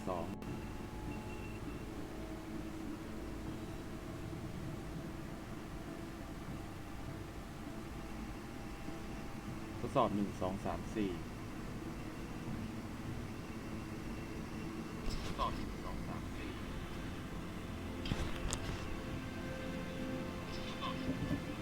2ทดสอบ1 2 3 4ทดสอบ1 2 3 4ทดสอบ1 2 3 4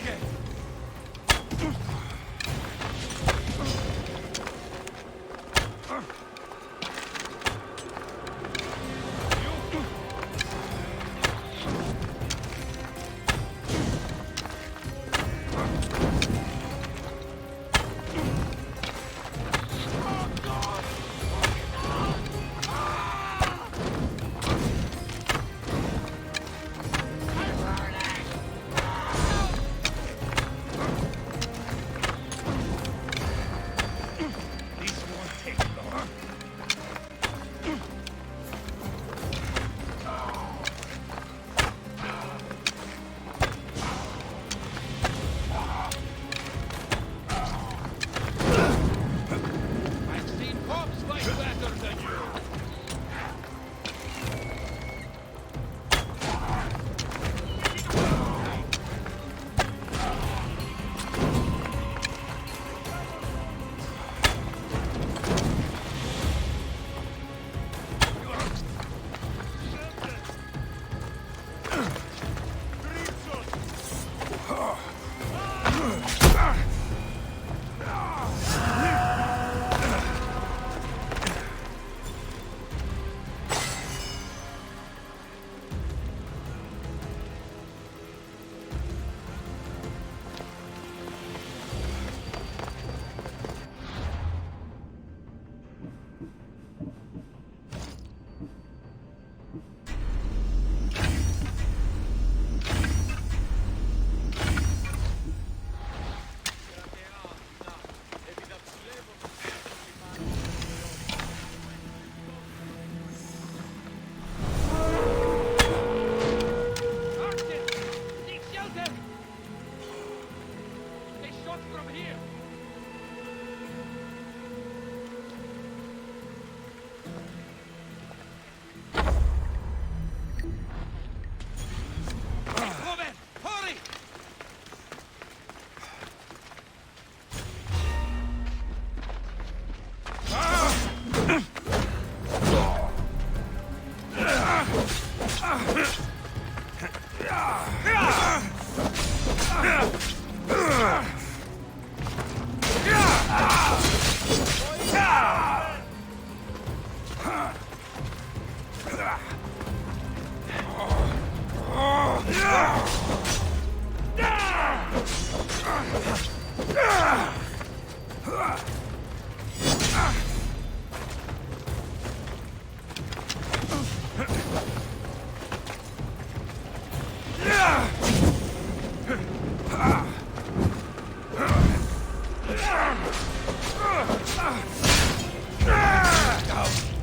เ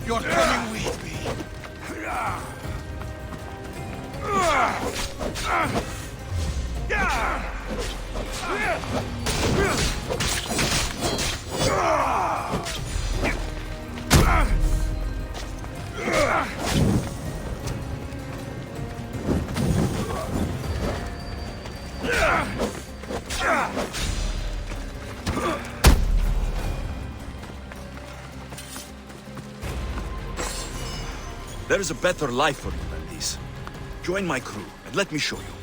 You're coming with me. There is a better life for you than this. Join my crew and let me show you.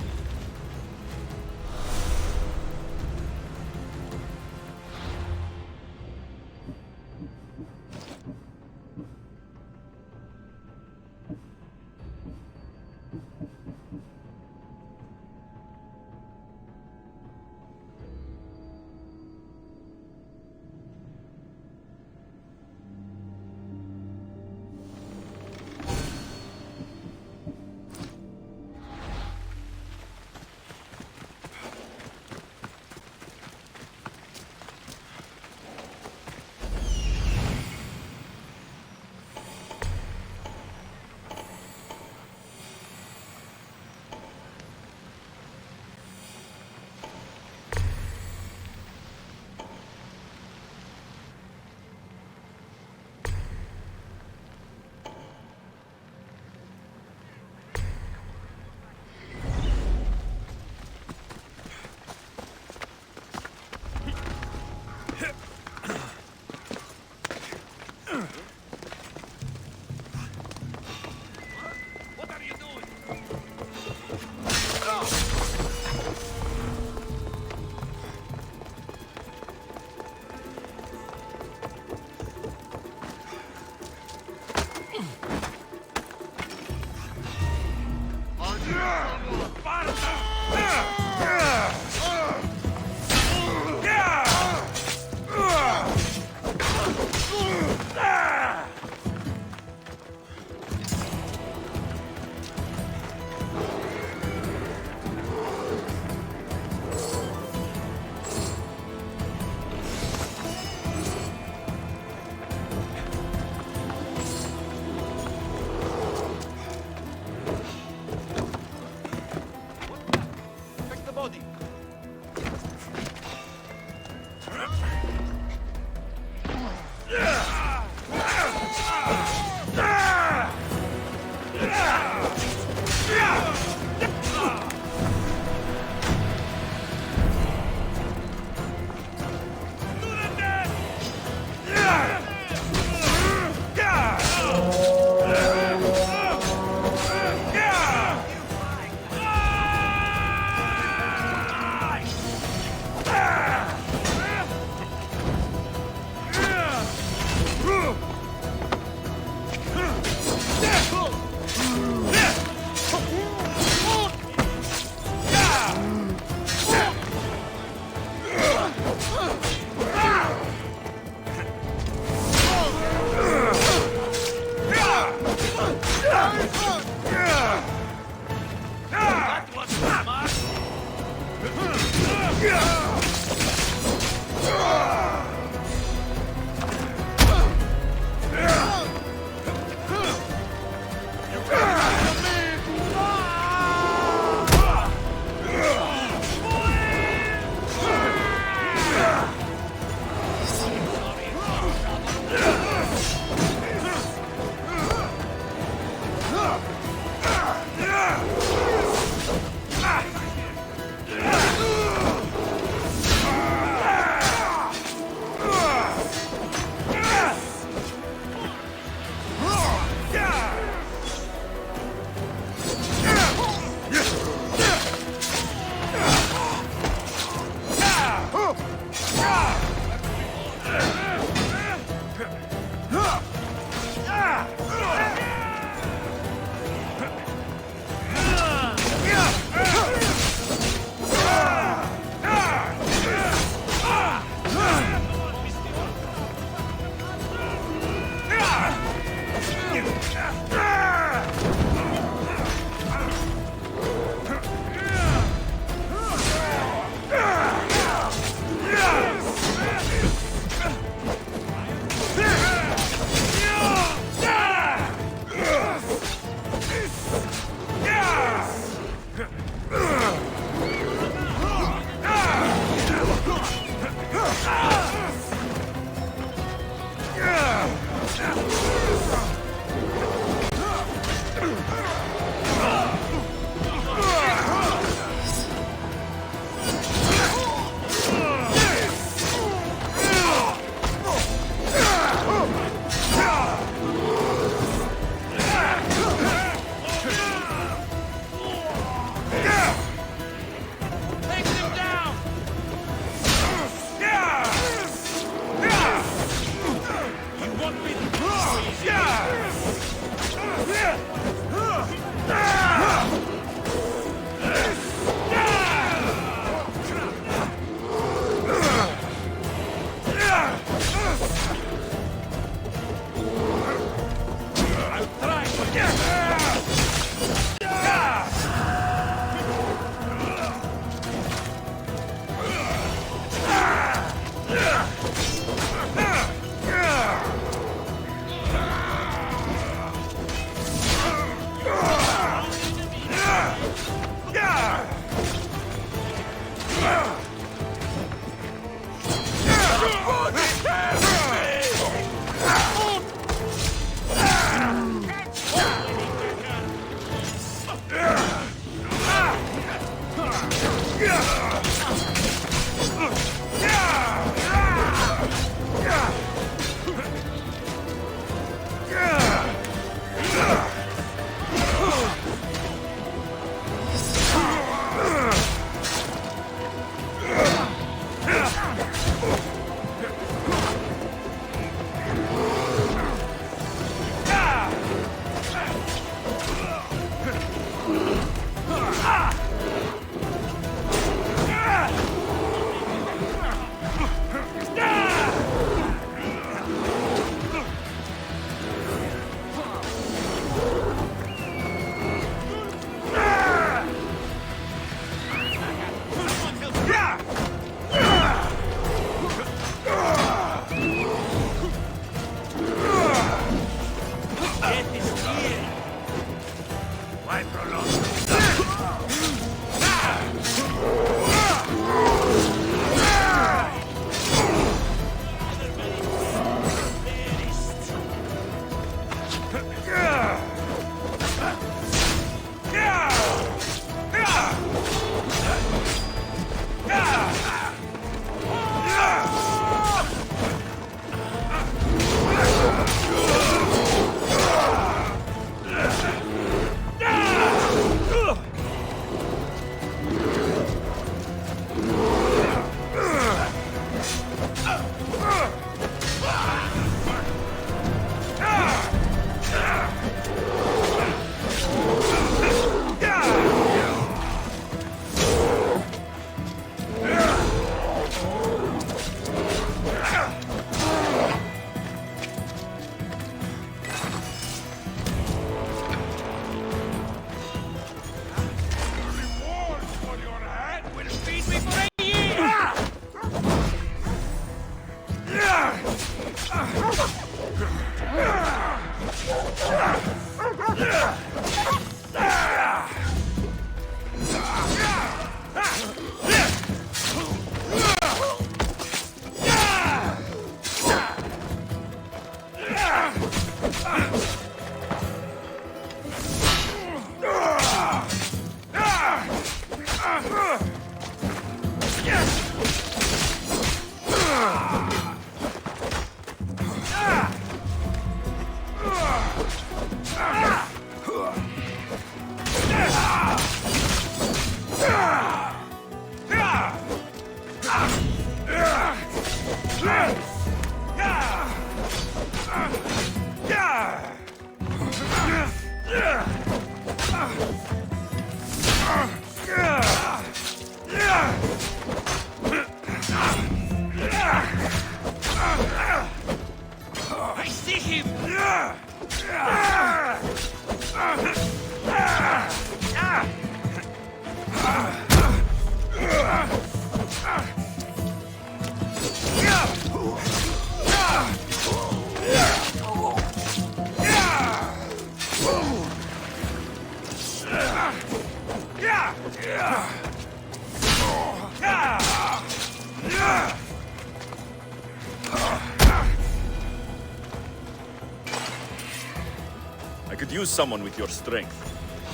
I could use someone with your strength.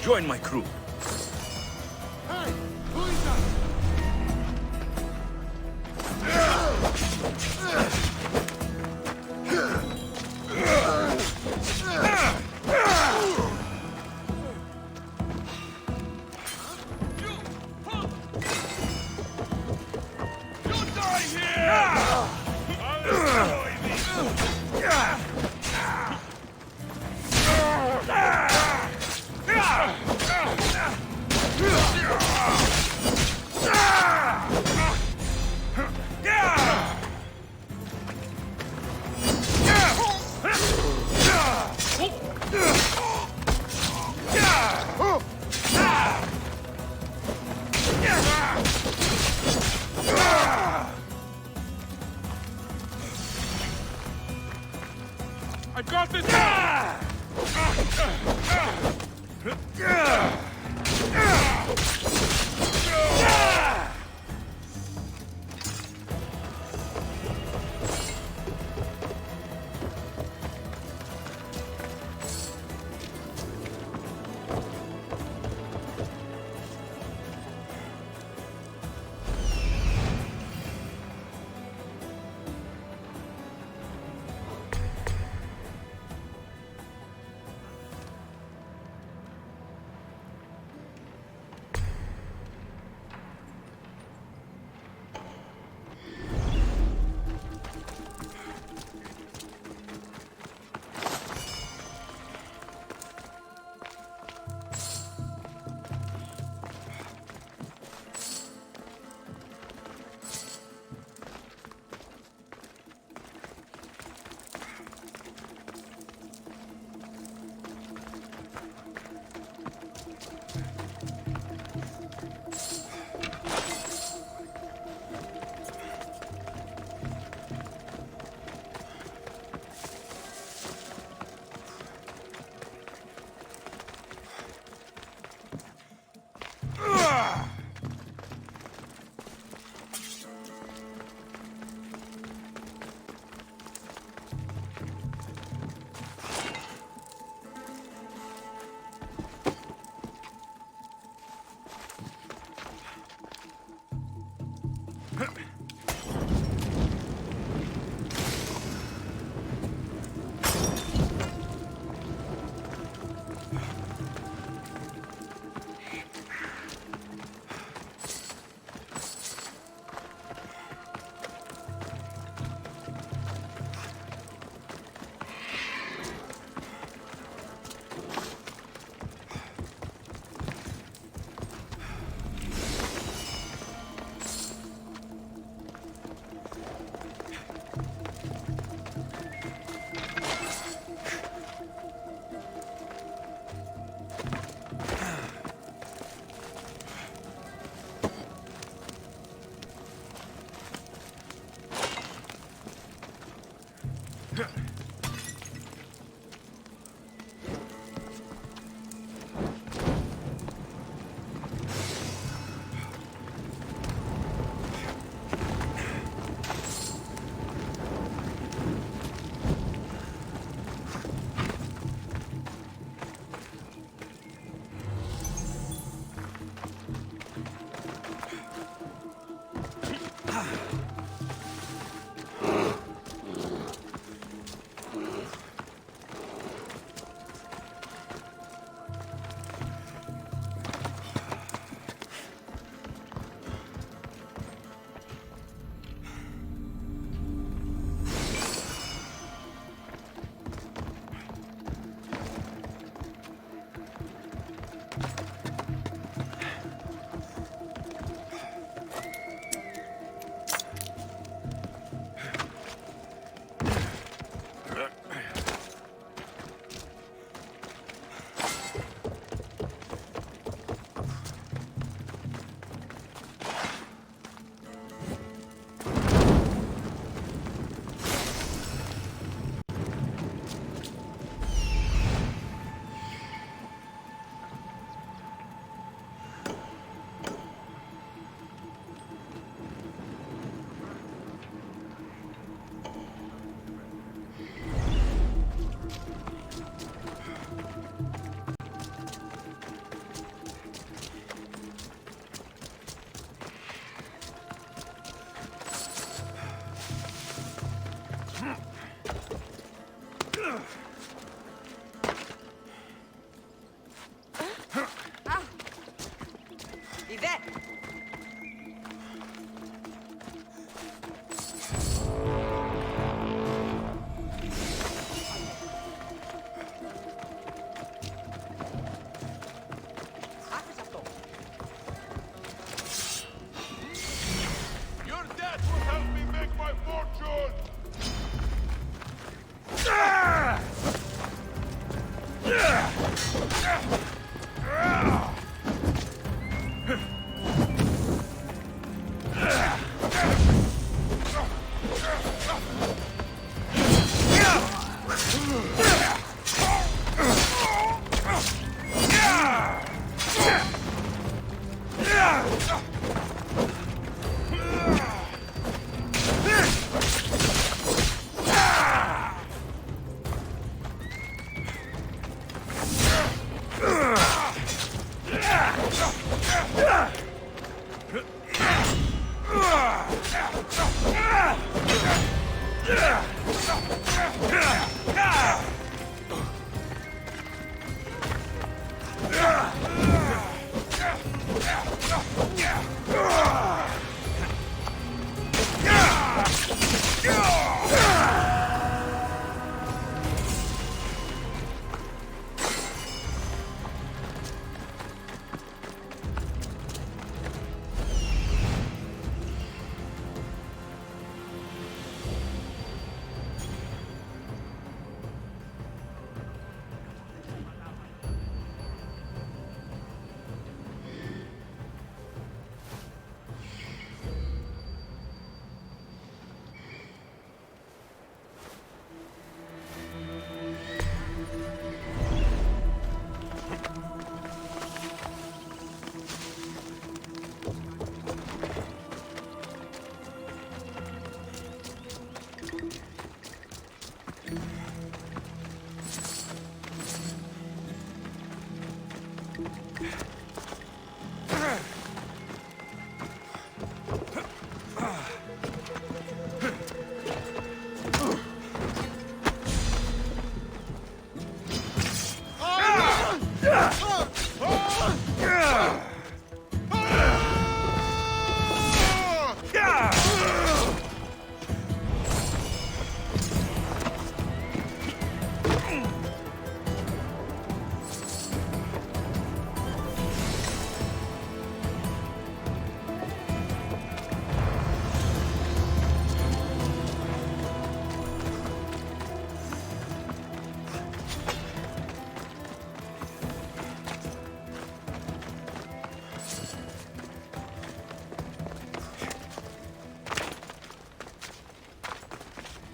Join my crew. Hey, who is that? You die here! I'll destroy thee!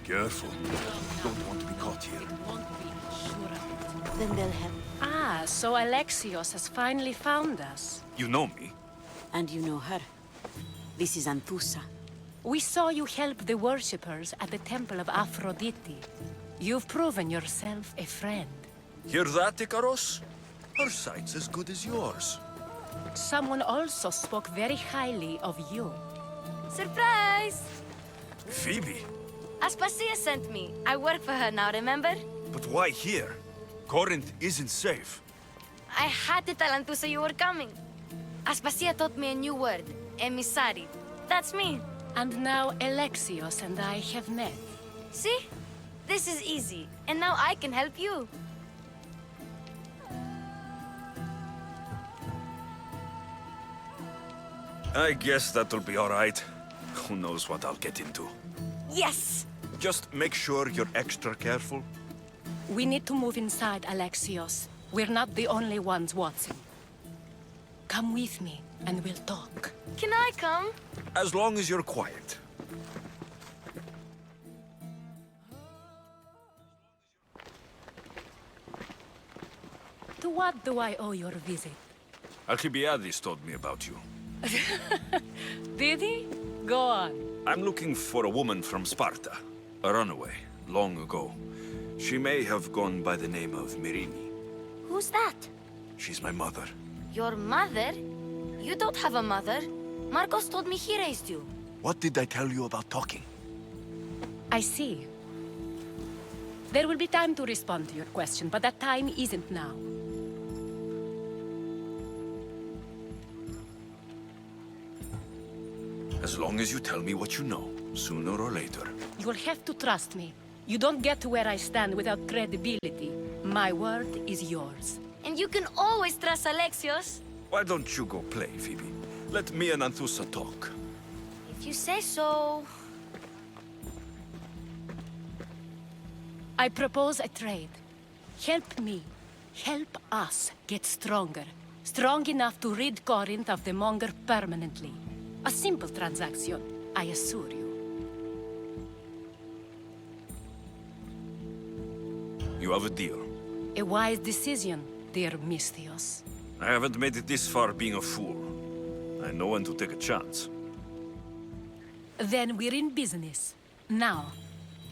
Careful. Don't want to be caught here. Then they'll have. Ah, so Alexios has finally found us. You know me? And you know her. This is Anthusa. We saw you help the worshippers at the temple of Aphrodite. You've proven yourself a friend. Hear that, Ikaros? Her sight's as good as yours. Someone also spoke very highly of you. Surprise! Phoebe? Aspasia sent me. I work for her now, remember? But why here? Corinth isn't safe. I had to tell Anthusa you were coming. Aspasia taught me a new word, emissary. That's me. And now Alexios and I have met. See? This is easy. And now I can help you. I guess that'll be all right. Who knows what I'll get into. Yes! Just make sure you're extra careful. We need to move inside, Alexios. We're not the only ones watching. Come with me, and we'll talk. Can I come? As long as you're quiet. To what do I owe your visit? Alcibiades told me about you. Did he? Go on. I'm looking for a woman from Sparta. A runaway, long ago. She may have gone by the name of Myrine. Who's that? She's my mother. Your mother? You don't have a mother. Marcos told me he raised you. What did I tell you about talking? I see. There will be time to respond to your question, but that time isn't now. As long as you tell me what you know, sooner or later. You'll have to trust me. You don't get to where I stand without credibility. My word is yours. And you can always trust Alexios. Why don't you go play, Phoebe? Let me and Anthusa talk. If you say so. I propose a trade. Help me. Help us get stronger. Strong enough to rid Corinth of the Monger permanently. A simple transaction, I assure you. You have a deal. A wise decision, dear Misthios. I haven't made it this far being a fool. I know when to take a chance. Then we're in business. Now,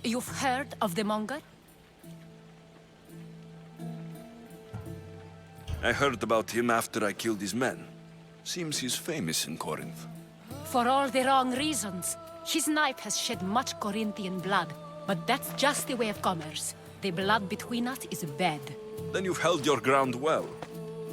you've heard of the Monger? I heard about him after I killed his men. Seems he's famous in Corinth. For all the wrong reasons. His knife has shed much Corinthian blood, but that's just the way of commerce. The blood between us is bad. Then you've held your ground well.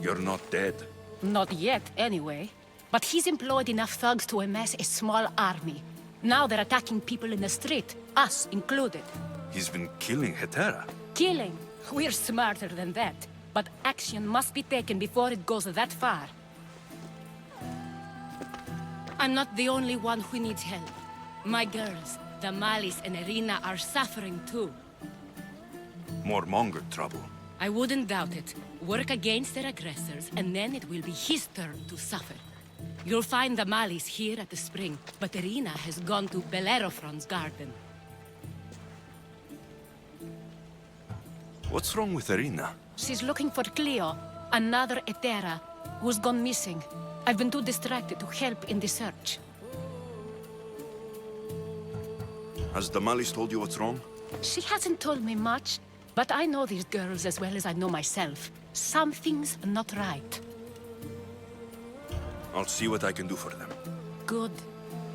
You're not dead. Not yet, anyway. But he's employed enough thugs to amass a small army. Now they're attacking people in the street, us included. He's been killing Hetera. Killing? We're smarter than that. But action must be taken before it goes that far. I'm not the only one who needs help. My girls, Damalis and Irina, are suffering too. More Monger trouble. I wouldn't doubt it. Work against their aggressors, and then it will be his turn to suffer. You'll find Damalis here at the spring, but Irina has gone to Bellerophon's garden. What's wrong with Irina? She's looking for Cleo, another Hetera, who's gone missing. I've been too distracted to help in the search. Has Damalis told you what's wrong? She hasn't told me much, but I know these girls as well as I know myself. Something's not right. I'll see what I can do for them. Good.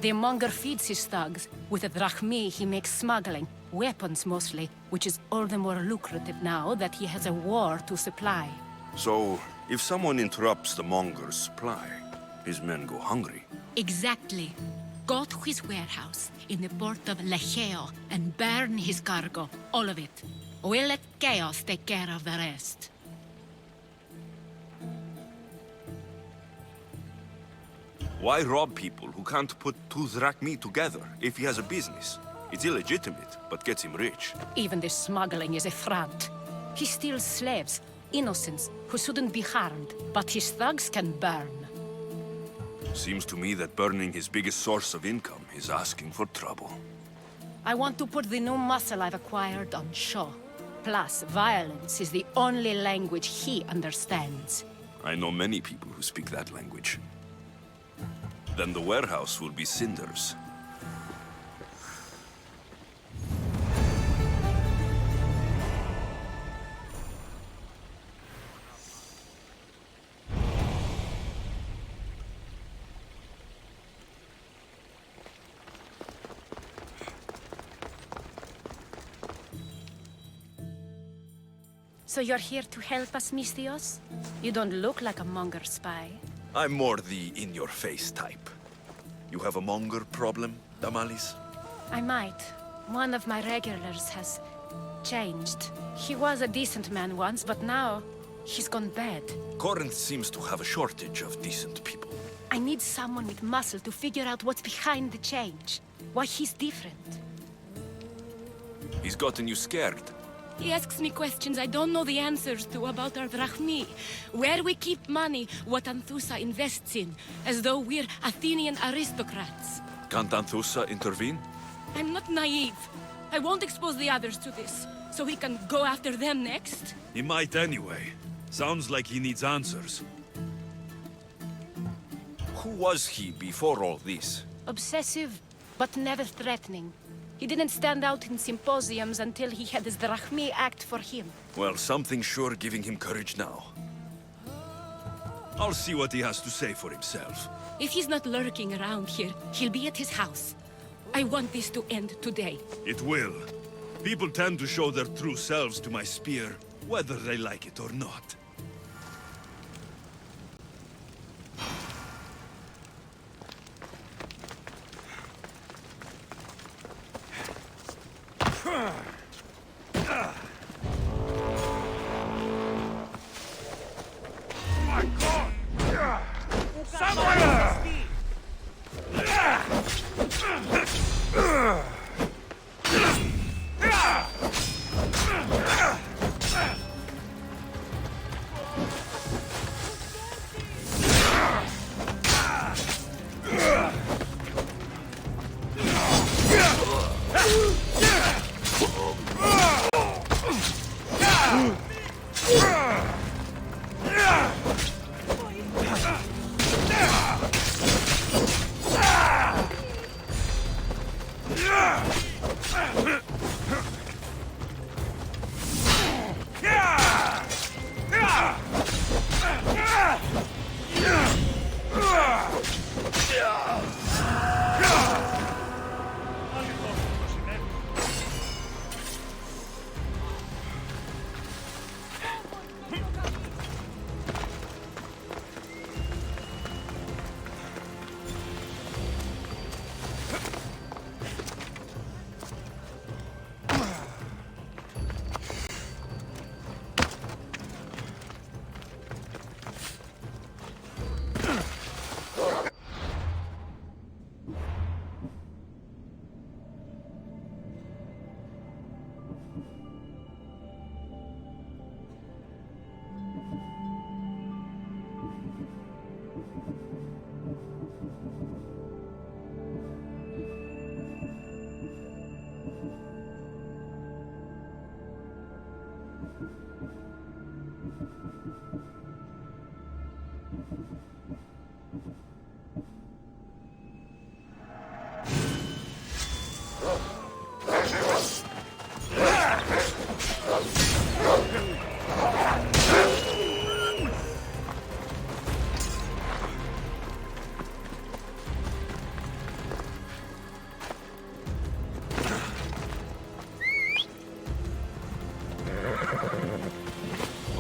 The monger feeds his thugs. With the drachmi, he makes smuggling. Weapons, mostly, which is all the more lucrative now that he has a war to supply. So, if someone interrupts the monger's supply, his men go hungry. Exactly. Go to his warehouse in the port of Lecheo and burn his cargo, all of it. We'll let chaos take care of the rest. Why rob people who can't put two drachmi together if he has a business? It's illegitimate, but gets him rich. Even the smuggling is a front. He steals slaves, innocents, who shouldn't be harmed, but his thugs can burn. Seems to me that burning his biggest source of income is asking for trouble. I want to put the new muscle I've acquired on show. Plus, violence is the only language he understands. I know many people who speak that language. Then the warehouse will be cinders. So you're here to help us, Mistios? You don't look like a monger spy. I'm more the in-your-face type. You have a monger problem, Damalis? I might. One of my regulars has changed. He was a decent man once, but now he's gone bad. Corinth seems to have a shortage of decent people. I need someone with muscle to figure out what's behind the change. Why he's different. He's gotten you scared. He asks me questions I don't know the answers to about our drachmi. Where we keep money, what Anthusa invests in. As though we're Athenian aristocrats. Can't Anthusa intervene? I'm not naive. I won't expose the others to this. So he can go after them next? He might anyway. Sounds like he needs answers. Who was he before all this? Obsessive, but never threatening. He didn't stand out in symposiums until he had his drachmi act for him. Well, something's sure giving him courage now. I'll see what he has to say for himself. If he's not lurking around here, he'll be at his house. I want this to end today. It will. People tend to show their true selves to my spear, whether they like it or not.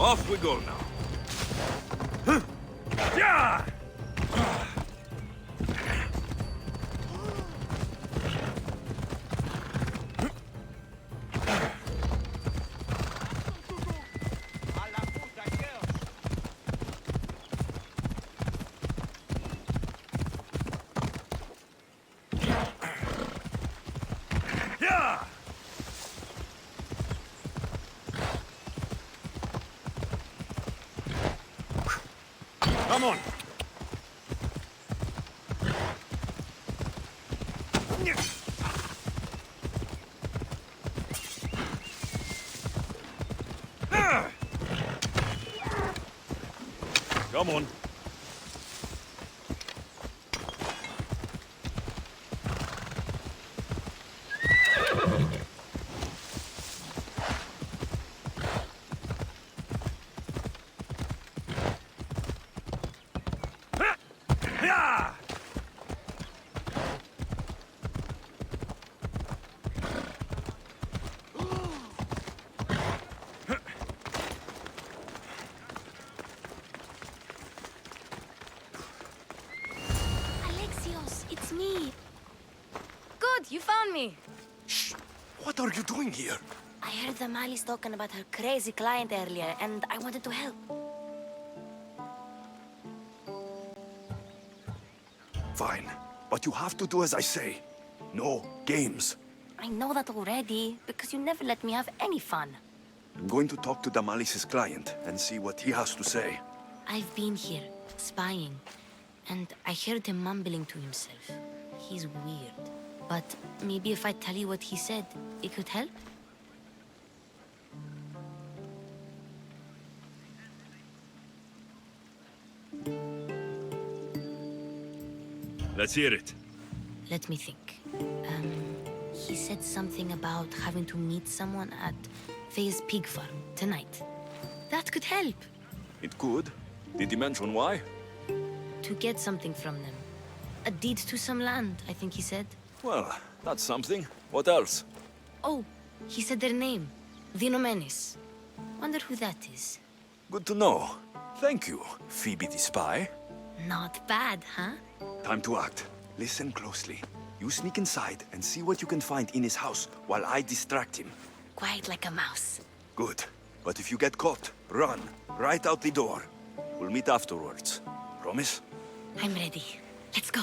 Off we go now. Yeah! Come on. Come on. Alexios, it's me. Good, you found me. Shh! What are you doing here? I heard the Mali's talking about her crazy client earlier, and I wanted to help. Fine, but you have to do as I say. No games. I know that already, because you never let me have any fun. I'm going to talk to Damalis's client and see what he has to say. I've been here, spying, and I heard him mumbling to himself. He's weird. But maybe if I tell you what he said, it could help? Let's hear it. Let me think. He said something about having to meet someone at Faye's pig farm tonight. That could help. It could. Did he mention why? To get something from them. A deed to some land, I think he said. Well, that's something. What else? Oh, he said their name. Vinomenes. Wonder who that is. Good to know. Thank you, Phoebe the spy. Not bad, huh? Time to act. Listen closely. You sneak inside and see what you can find in his house while I distract him. Quiet like a mouse. Good. But if you get caught, run. Right out the door. We'll meet afterwards. Promise? I'm ready. Let's go.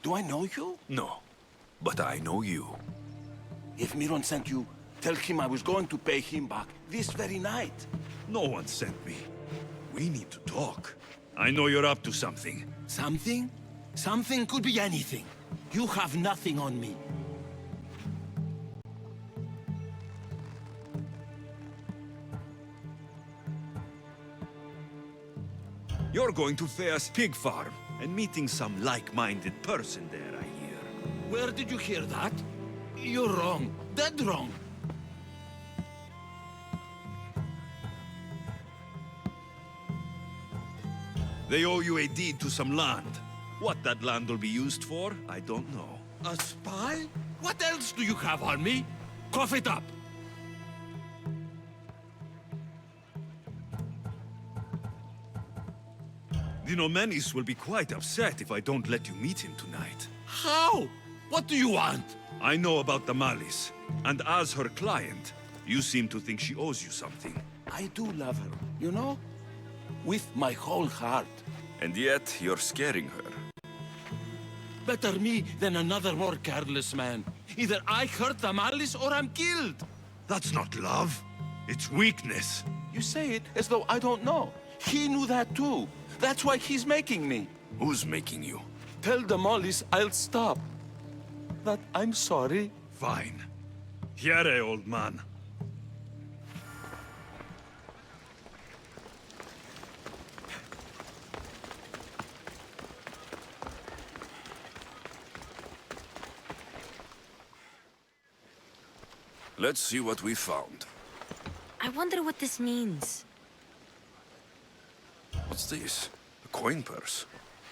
Do I know you? No. But I know you. If Miron sent you, tell him I was going to pay him back this very night. No one sent me. We need to talk. I know you're up to something. Something? Something could be anything. You have nothing on me. You're going to Thea's pig farm and meeting some like-minded person there, I hear. Where did you hear that? You're wrong. Dead wrong. They owe you a deed to some land. What that land will be used for, I don't know. A spy? What else do you have on me? Cough it up. Dinomenis will be quite upset if I don't let you meet him tonight. How? What do you want? I know about the Malice, and as her client, you seem to think she owes you something. I do love her, you know? With my whole heart. And yet, you're scaring her. Better me than another more careless man. Either I hurt the Malice or I'm killed. That's not love. It's weakness. You say it as though I don't know. He knew that too. That's why he's making me. Who's making you? Tell the Mollies I'll stop. That I'm sorry. Fine. Here, old man. Let's see what we found. I wonder what this means. What's this? A coin purse.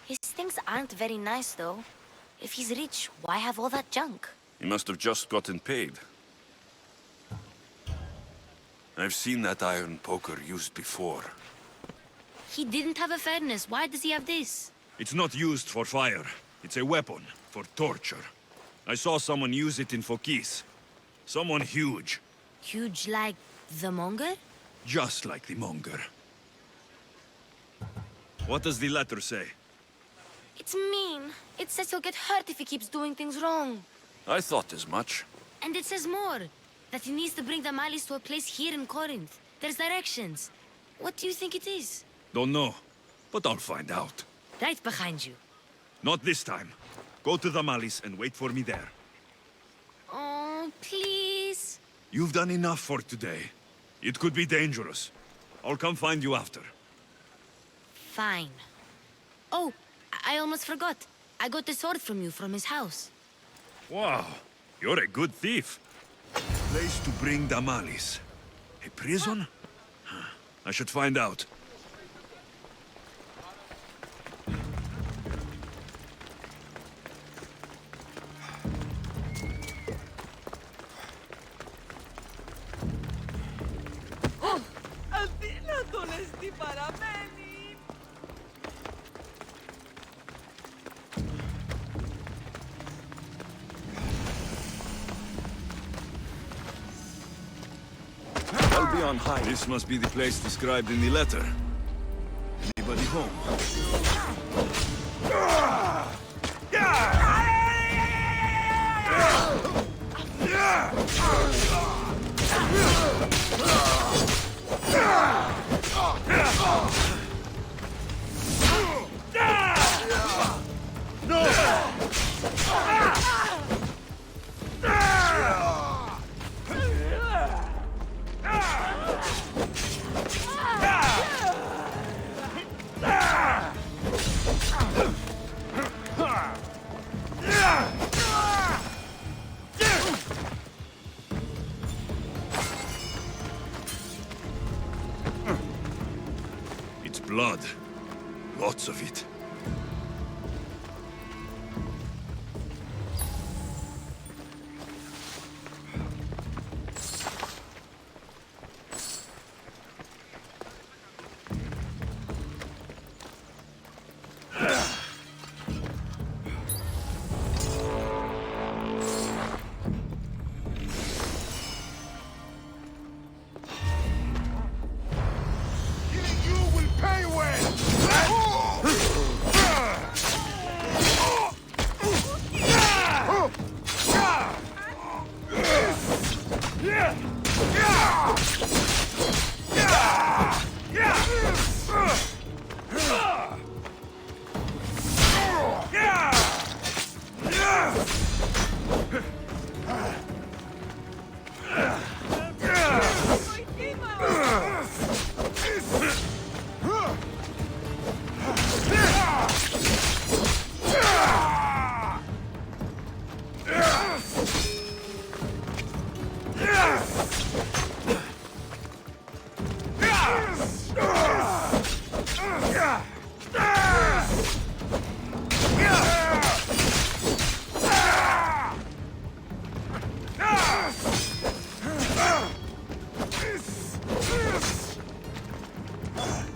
His things aren't very nice, though. If he's rich, why have all that junk? He must have just gotten paid. I've seen that iron poker used before. He didn't have a furnace. Why does he have this? It's not used for fire. It's a weapon for torture. I saw someone use it in Fokis. Someone huge. Huge like the monger? Just like the monger. What does the letter say? It's mean. It says he'll get hurt if he keeps doing things wrong. I thought as much. And it says more. That he needs to bring the malice to a place here in Corinth. There's directions. What do you think it is? Don't know, but I'll find out. Right behind you. Not this time. Go to the malice and wait for me there. Oh, please. You've done enough for today. It could be dangerous. I'll come find you after. Fine. Oh, I almost forgot. I got the sword from you from his house. Wow, you're a good thief. Place to bring the malice. A prison? I should find out. I'll be on high. This must be the place described in the letter. Anybody home? It's blood. Lots of it.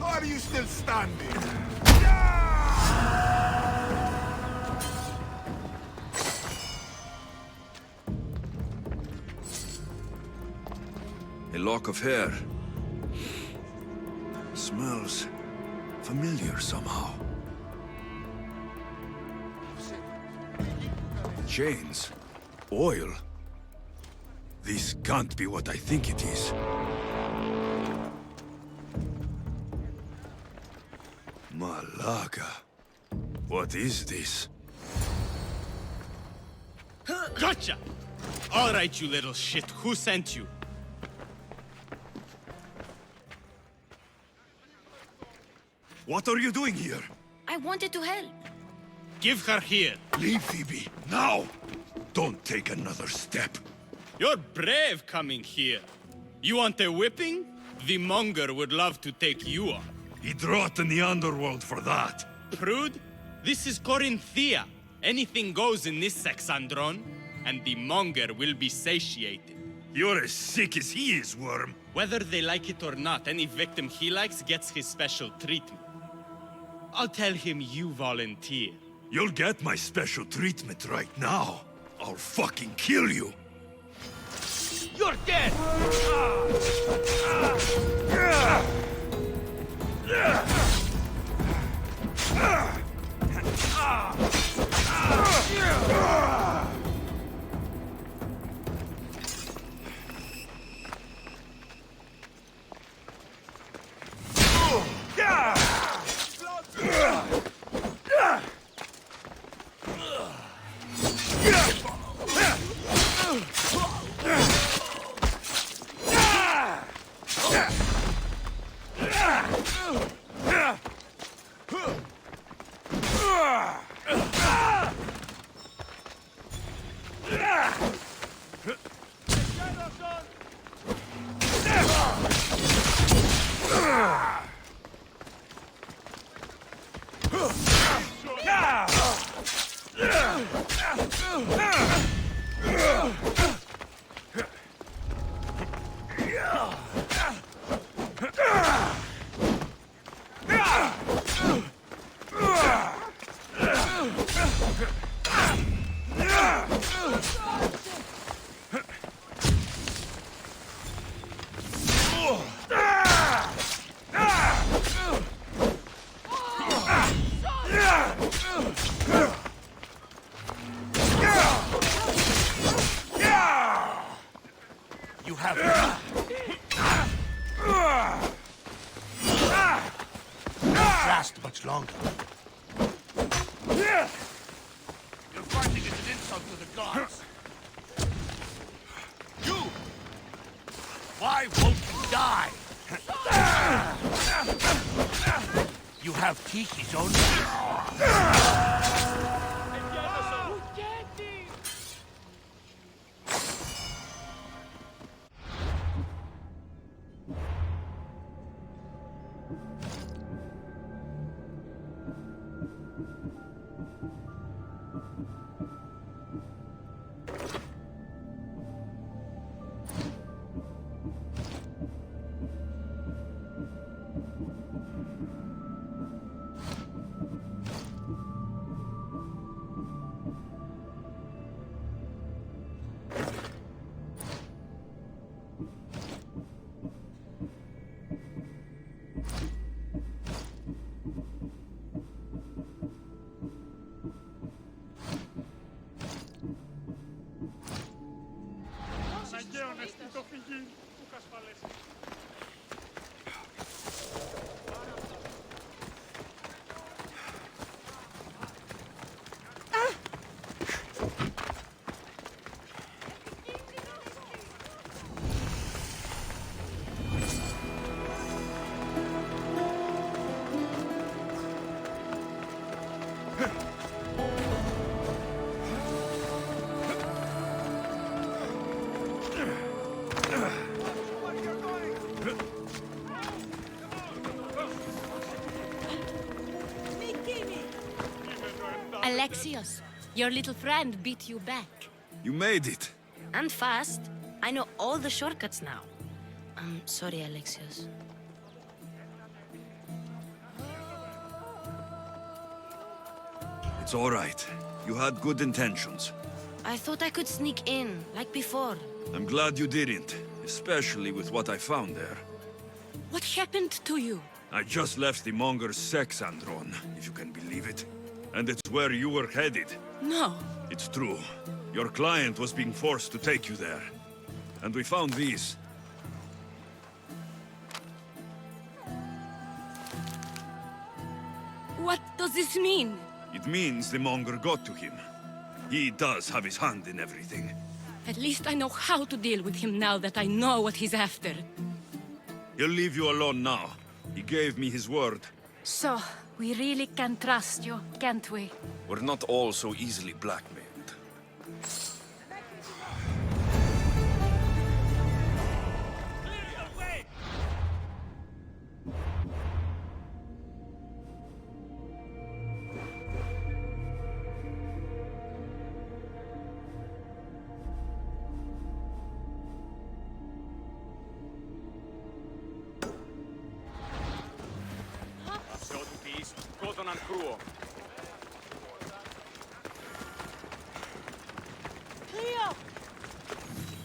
Are you still standing? A lock of hair. Smells familiar somehow. Chains. Oil. This can't be what I think it is. Malaga. What is this? Gotcha! All right, you little shit. Who sent you? What are you doing here? I wanted to help. Give her here. Leave, Phoebe, now! Don't take another step. You're brave coming here. You want a whipping? The monger would love to take you on. He'd rot in the underworld for that. Prude, this is Corinthia. Anything goes in this Sexandron, and the monger will be satiated. You're as sick as he is, Worm. Whether they like it or not, any victim he likes gets his special treatment. I'll tell him you volunteer. You'll get my special treatment right now. I'll fucking kill you. You're dead! You have not last much longer. Your fighting is an insult to the gods. You! Why won't you die? You have Tiki's only. Alexios, your little friend beat you back. You made it. And fast. I know all the shortcuts now. I'm sorry, Alexios. It's all right. You had good intentions. I thought I could sneak in, like before. I'm glad you didn't, especially with what I found there. What happened to you? I just left the monger's Sexandron, if you can believe it. And it's where you were headed. No. It's true. Your client was being forced to take you there. And we found these. What does this mean? It means the monger got to him. He does have his hand in everything. At least I know how to deal with him now that I know what he's after. He'll leave you alone now. He gave me his word. So, we really can trust you, can't we? We're not all so easily blackmailed.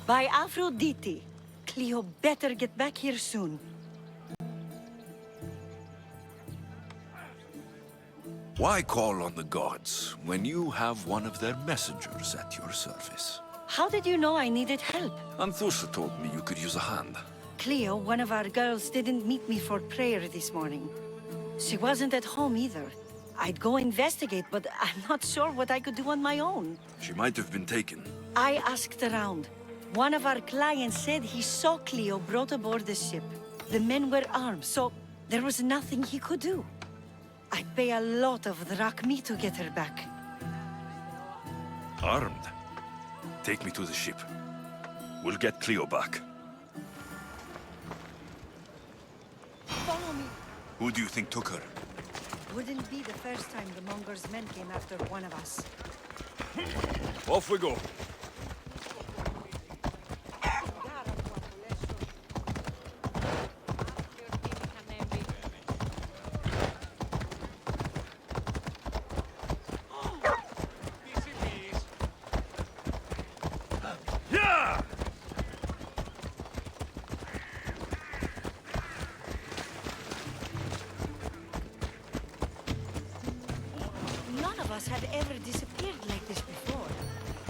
By Aphrodite. Cleo better get back here soon. Why call on the gods when you have one of their messengers at your service? How did you know I needed help? Anthusa told me you could use a hand. Cleo, one of our girls, didn't meet me for prayer this morning. She wasn't at home either. I'd go investigate, but I'm not sure what I could do on my own. She might have been taken. I asked around. One of our clients said he saw Cleo brought aboard the ship. The men were armed, so there was nothing he could do. I'd pay a lot of drachmi to get her back. Armed? Take me to the ship. We'll get Cleo back. Follow me. Who do you think took her? Wouldn't be the first time the Monger's men came after one of us. Off we go. None of us had ever disappeared like this before.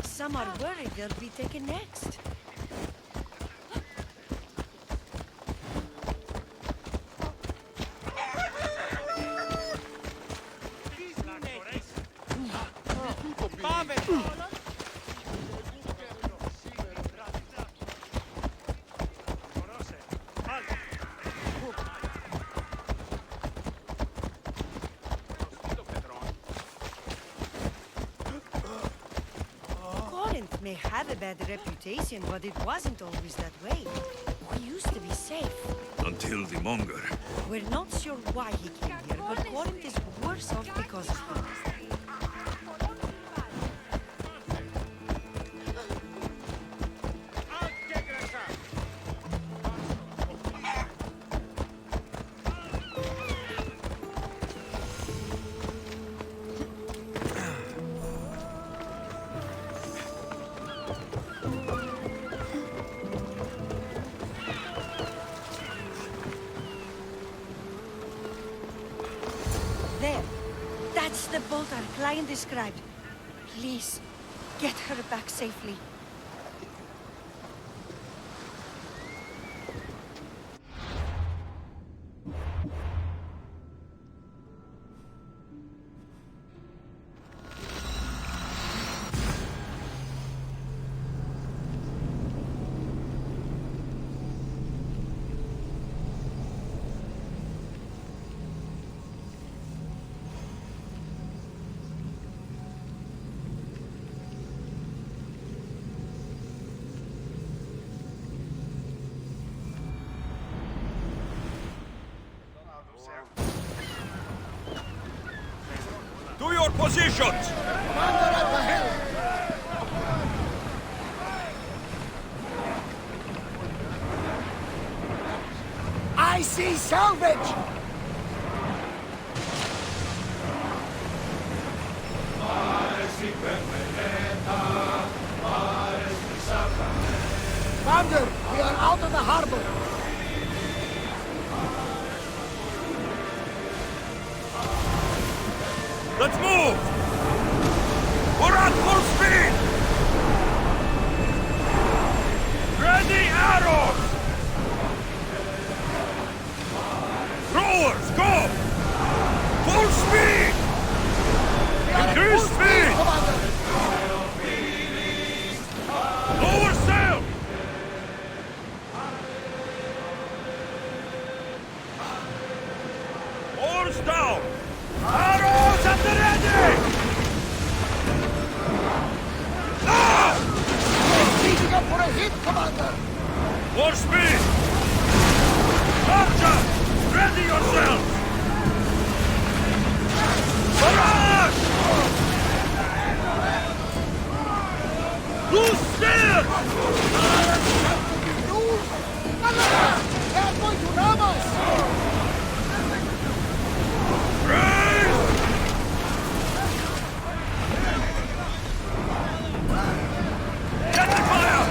Some are worried they'll be taken next. Corinth may have a bad reputation, but it wasn't always that way. We used to be safe. Until the Monger. We're not sure why he came here, but Corinth is worse off because of him. There. That's the boat our client described. Please, get her back safely. To your positions! I see salvage! Commander, we are out of the harbor. Let's move! We're at full speed! Ready arrows! Throwers, go! Full speed! Increase speed! Lower sail! Oars down! Arrows at the ready! Now! Speeding up for a hit, Commander! More speed! Archer! Ready yourselves! Barrage! Loose sail! They are going to ram us! Raise! Get the fire!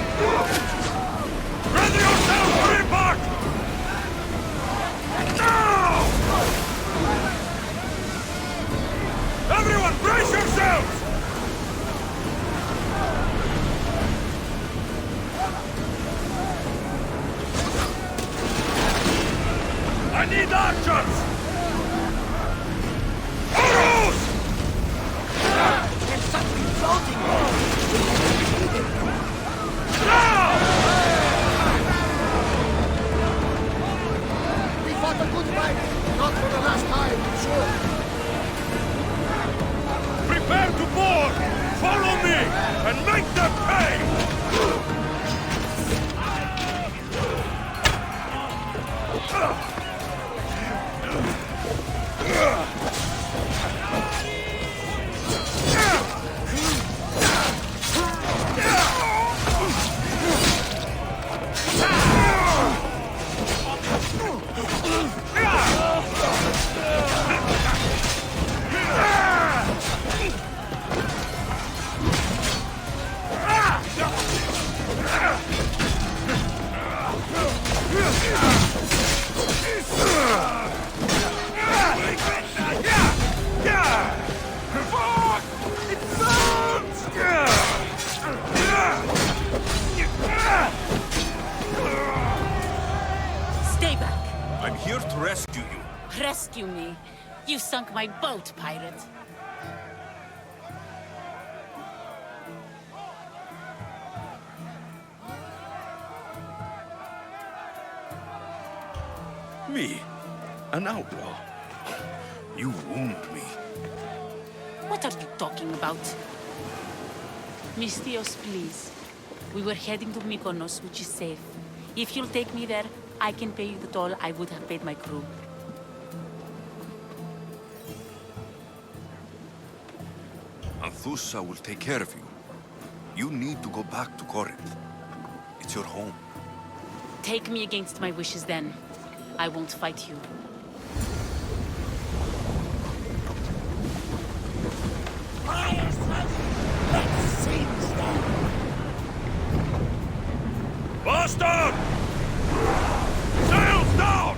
rescue me. You sunk my boat, pirate. Me? An outlaw? You wound me. What are you talking about? Mystios, please. We were heading to Mykonos, which is safe. If you'll take me there, I can pay you the toll I would have paid my crew. Anthusa will take care of you. You need to go back to Corinth. It's your home. Take me against my wishes then. I won't fight you. Bastard! Sails down!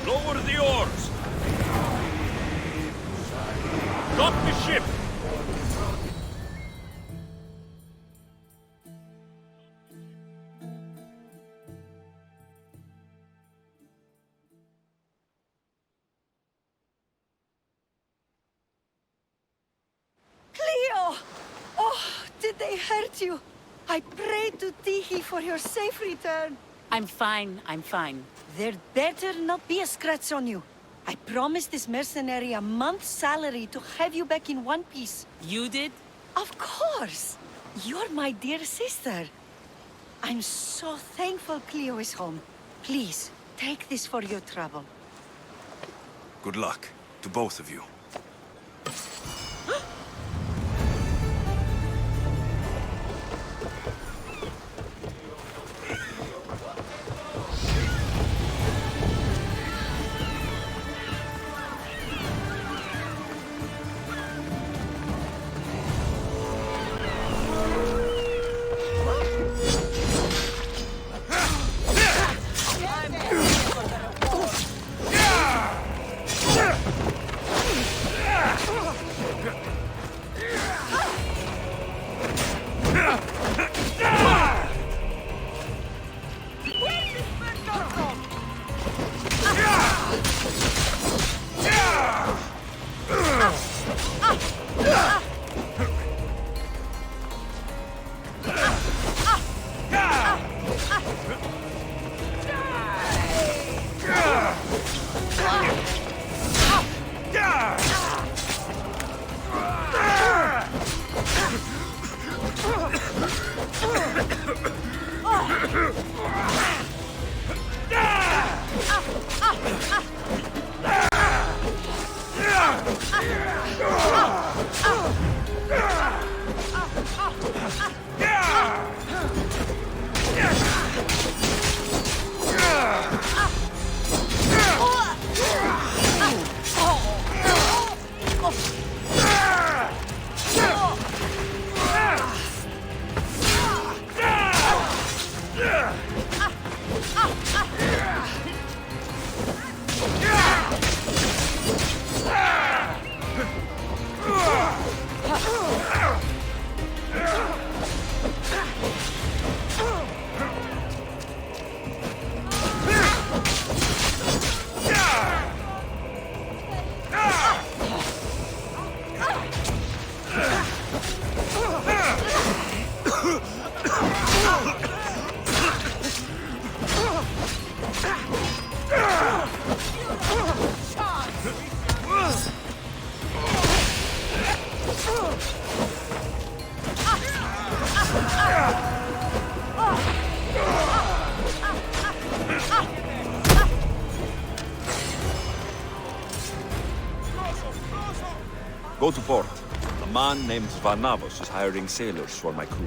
Lower the oars! Stop the ship! Cleo! Oh, did they hurt you? I prayed to Tihi for your safe return. I'm fine, I'm fine. There better not be a scratch on you. I promised this mercenary a month's salary to have you back in one piece. You did? Of course! You're my dear sister. I'm so thankful Cleo is home. Please, take this for your trouble. Good luck to both of you. Go to port. A man named Varnavos is hiring sailors for my crew.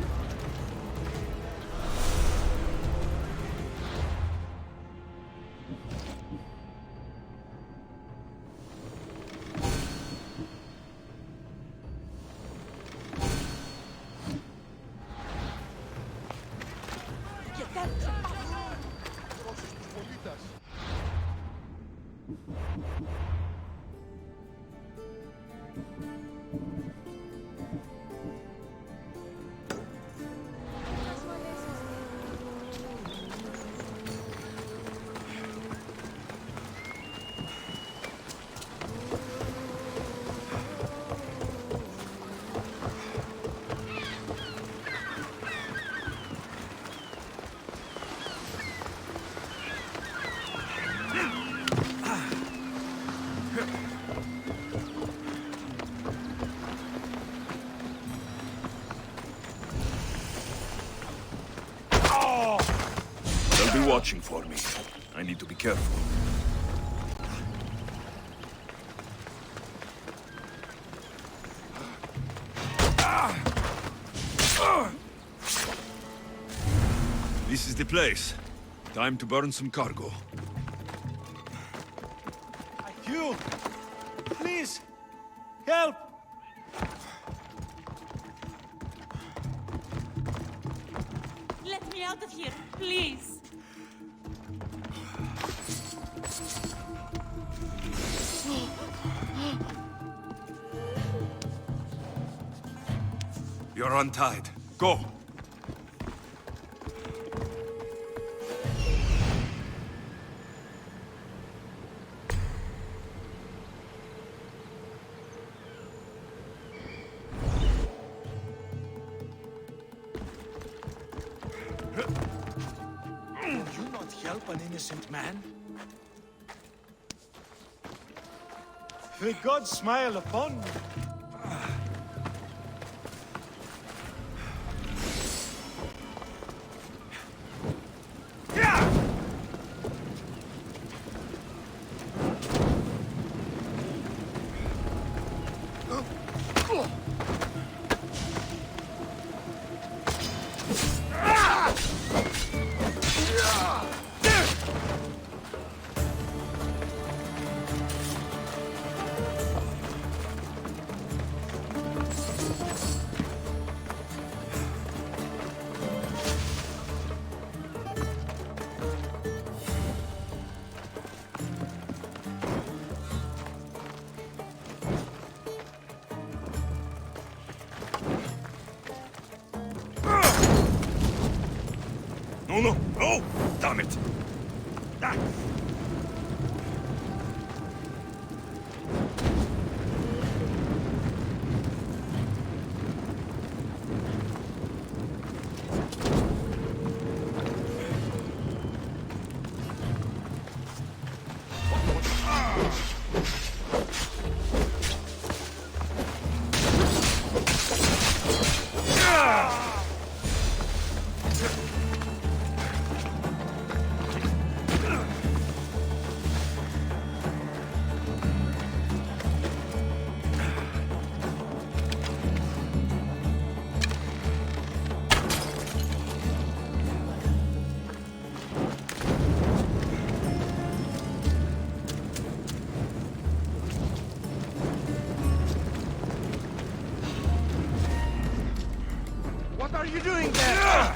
They'll be watching for me. I need to be careful. This is the place. Time to burn some cargo. You! Please! Help! Let me out of here, please. You're untied. Go! You not help an innocent man? May God smile upon me. No, no, no! Damn it! Ah. What are you doing there?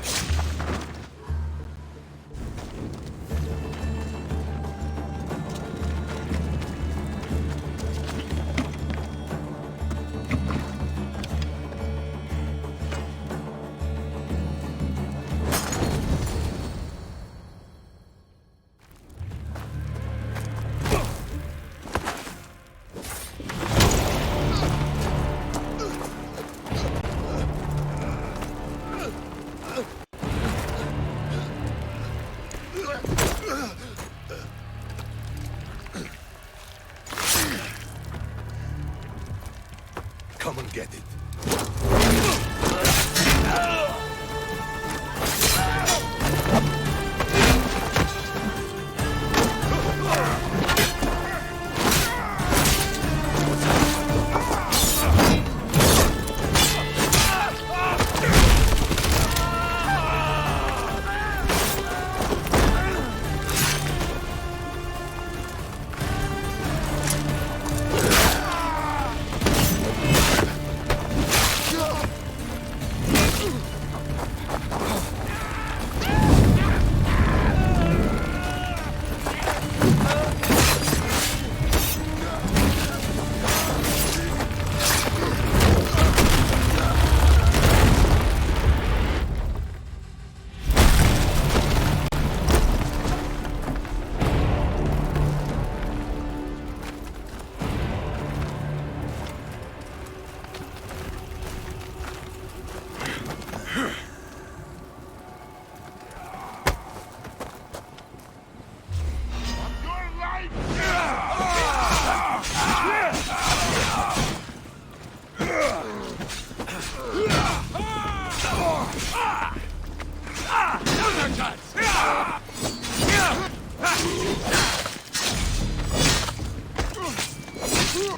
You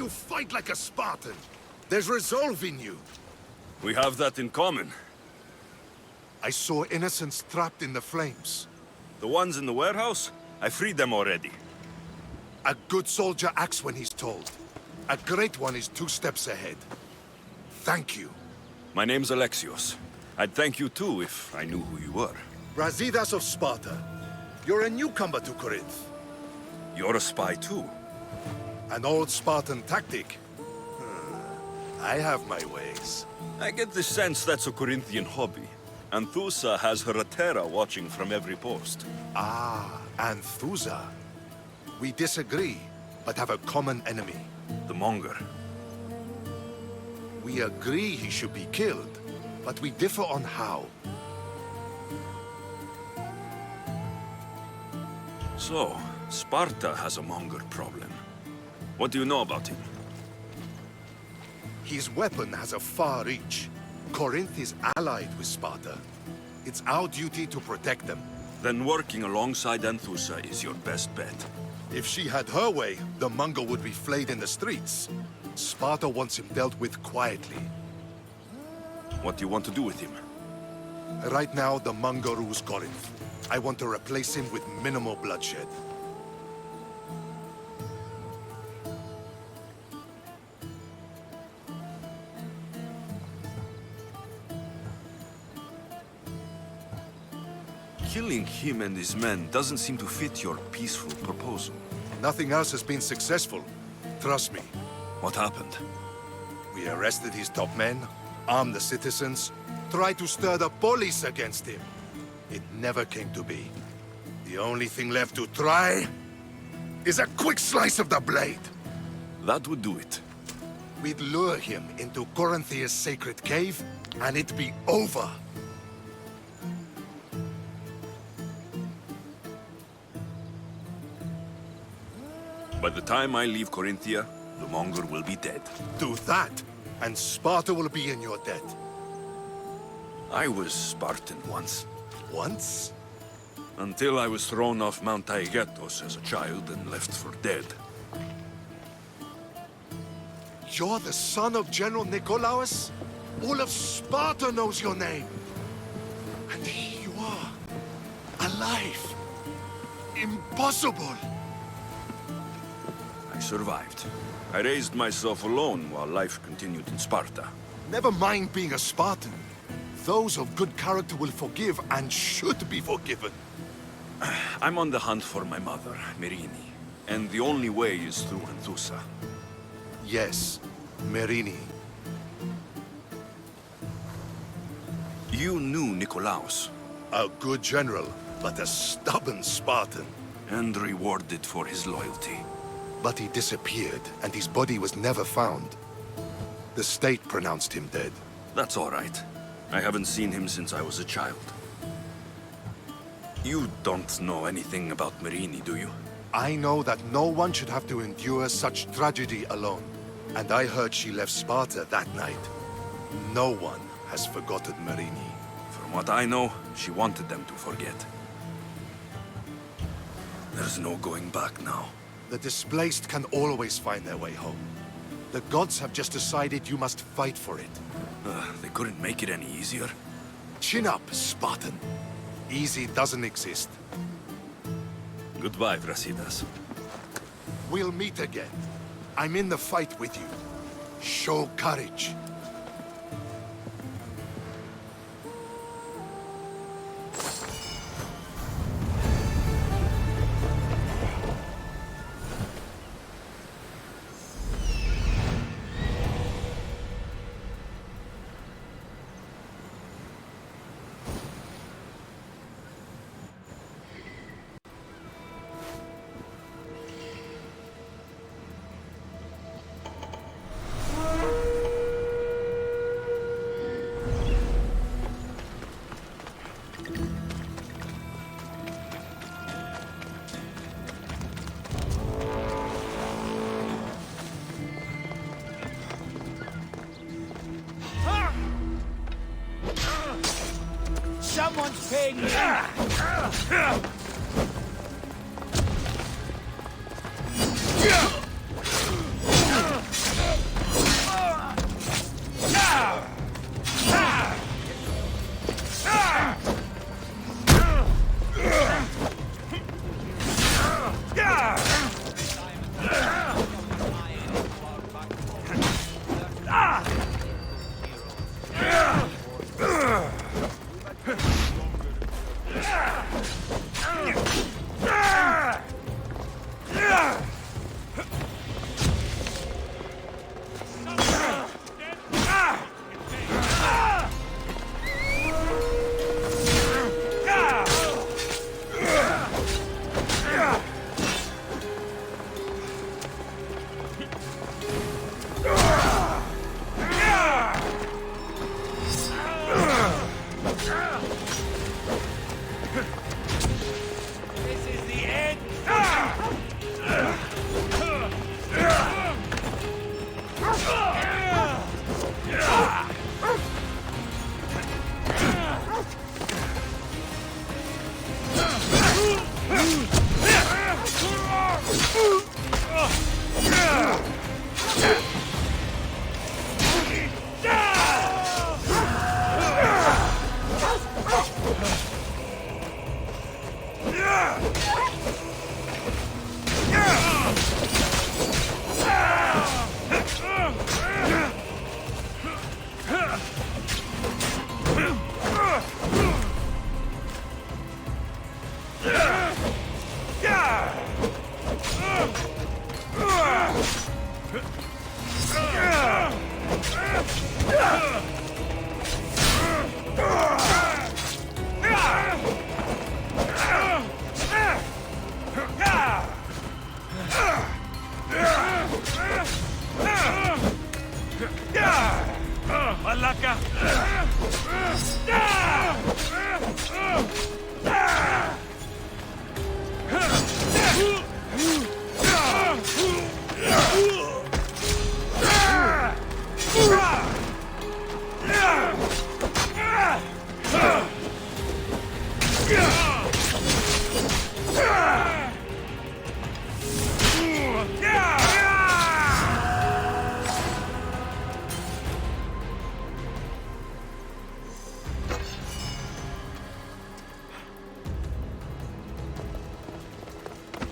fight like a Spartan. There's resolve in you. We have that in common. I saw innocents trapped in the flames. The ones in the warehouse? I freed them already. A good soldier acts when he's told. A great one is 2 steps ahead. Thank you. My name's Alexios. I'd thank you too if I knew who you were. Brasidas of Sparta. You're a newcomer to Corinth. You're a spy too. An old Spartan tactic. I have my ways. I get the sense that's a Corinthian hobby. Anthusa has her Atera watching from every post. Ah, Anthusa. We disagree, but have a common enemy. The Monger. We agree he should be killed, but we differ on how. So, Sparta has a Monger problem. What do you know about him? His weapon has a far reach. Corinth is allied with Sparta. It's our duty to protect them. Then working alongside Anthusa is your best bet. If she had her way, the Mongol would be flayed in the streets. Sparta wants him dealt with quietly. What do you want to do with him? Right now, the Mongol rules Corinth. I want to replace him with minimal bloodshed. Killing him and his men doesn't seem to fit your peaceful proposal. Nothing else has been successful. Trust me. What happened? We arrested his top men, armed the citizens, tried to stir the police against him. It never came to be. The only thing left to try is a quick slice of the blade. That would do it. We'd lure him into Corinthia's sacred cave, and it'd be over. By the time I leave Corinthia, the Monger will be dead. Do that, and Sparta will be in your debt. I was Spartan once. Once? Until I was thrown off Mount Taygetos as a child and left for dead. You're the son of General Nikolaos? All of Sparta knows your name. And here you are, alive. Impossible. I survived. I raised myself alone while life continued in Sparta. Never mind being a Spartan. Those of good character will forgive and should be forgiven. I'm on the hunt for my mother, Merini. And the only way is through Anthusa. Yes, Merini. You knew Nikolaos. A good general, but a stubborn Spartan. And rewarded for his loyalty. But he disappeared, and his body was never found. The state pronounced him dead. That's all right. I haven't seen him since I was a child. You don't know anything about Merini, do you? I know that no one should have to endure such tragedy alone. And I heard she left Sparta that night. No one has forgotten Merini. From what I know, she wanted them to forget. There's no going back now. The displaced can always find their way home. The gods have just decided you must fight for it. They couldn't make it any easier. Chin up, Spartan. Easy doesn't exist. Goodbye, Brasidas. We'll meet again. I'm in the fight with you. Show courage.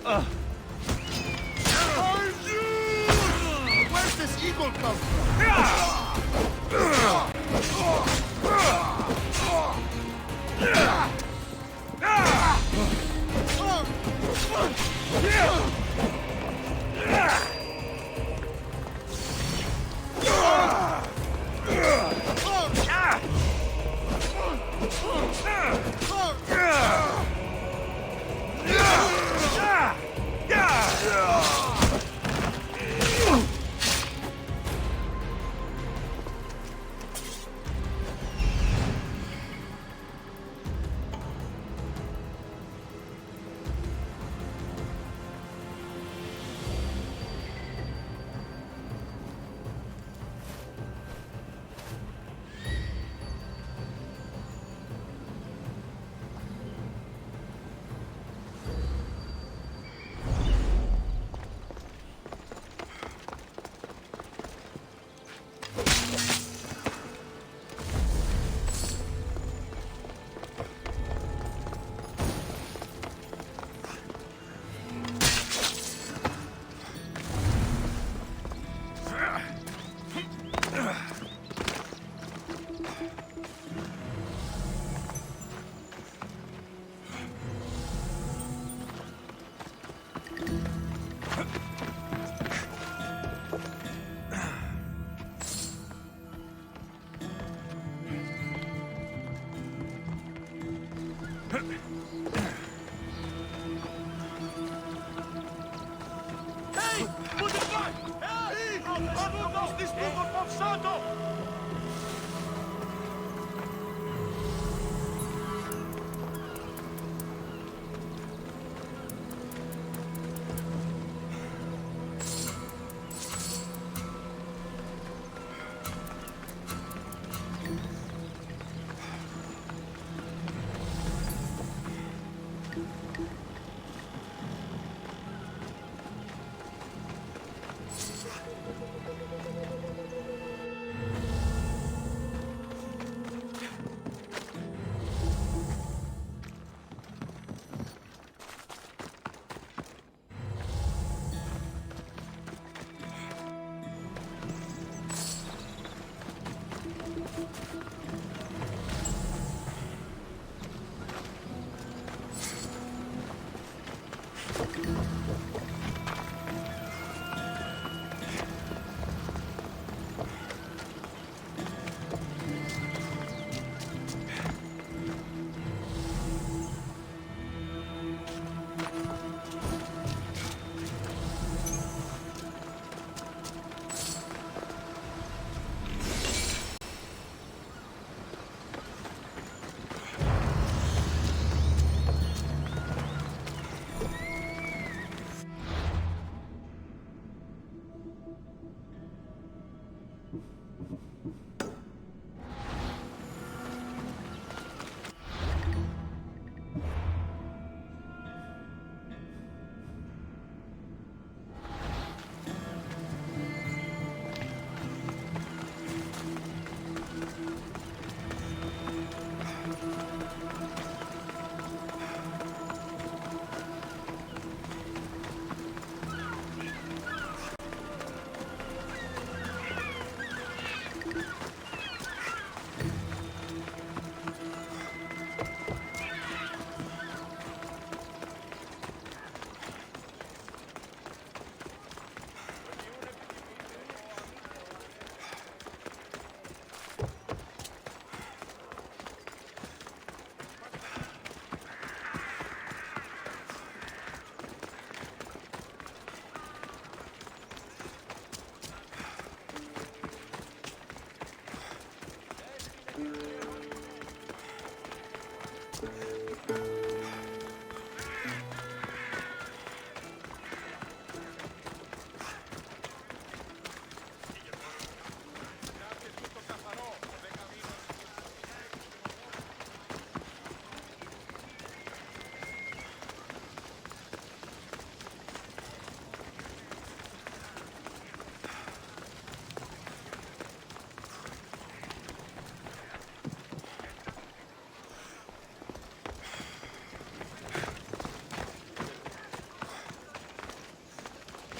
Where's this eagle come from?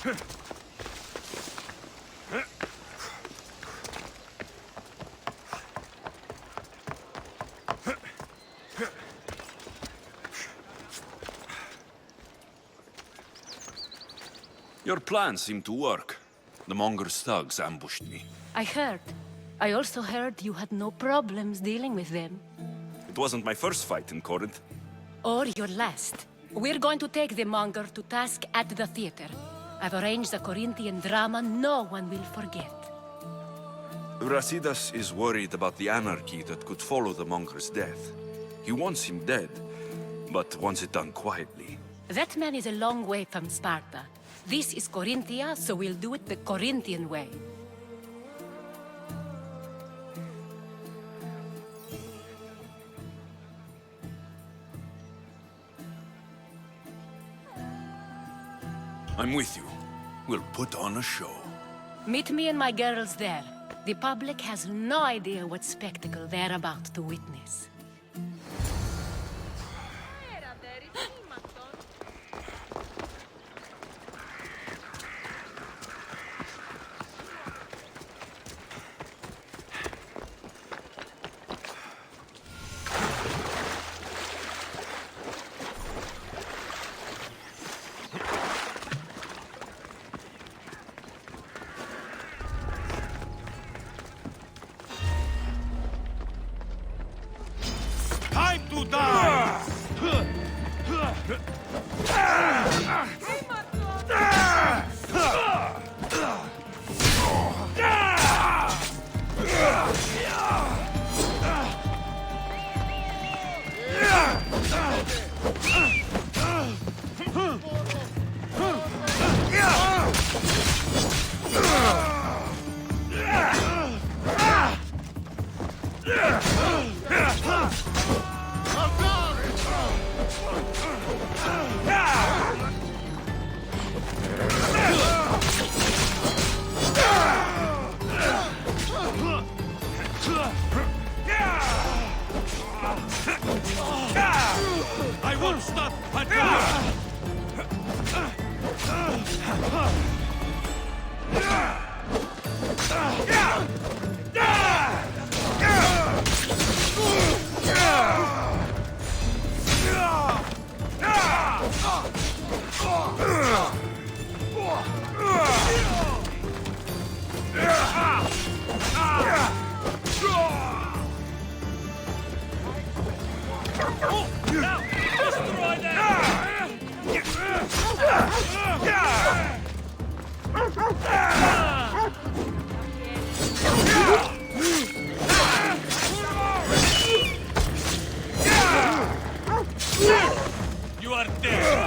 Your plan seemed to work. The Monger's thugs ambushed me. I heard. I also heard you had no problems dealing with them. It wasn't my first fight in Corinth. Or your last. We're going to take the monger to task at the theater. I've arranged a Corinthian drama no one will forget. Brasidas is worried about the anarchy that could follow the Monger's death. He wants him dead, but wants it done quietly. That man is a long way from Sparta. This is Corinthia, so we'll do it the Corinthian way. I'm with you. We'll put on a show. Meet me and my girls there. The public has no idea what spectacle they're about to witness. Time to die! I won't stop until you are dead.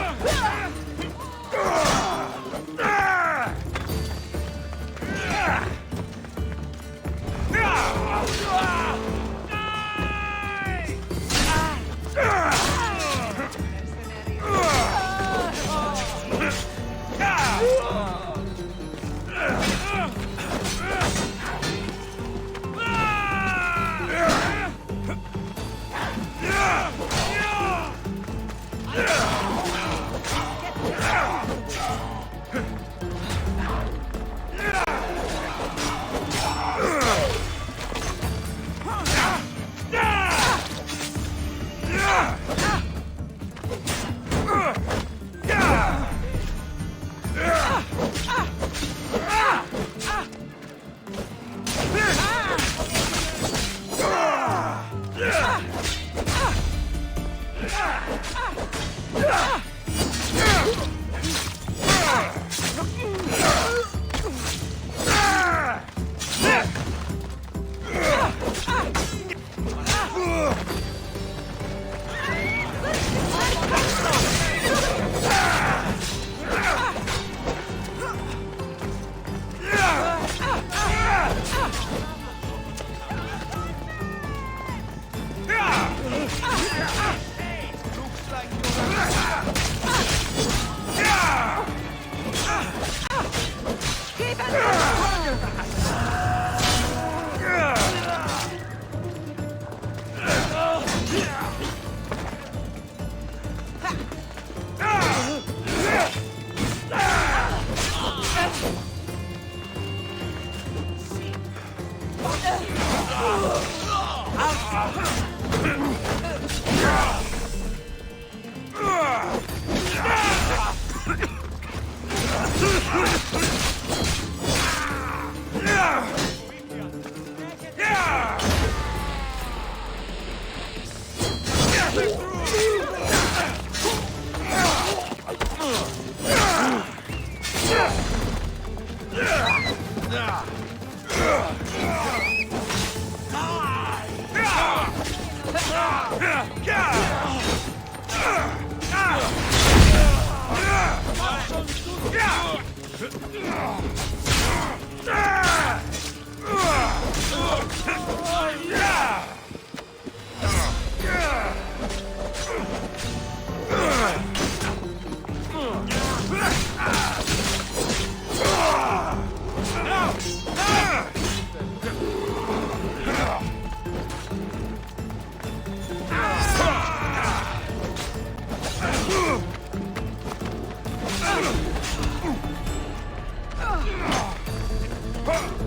Huh!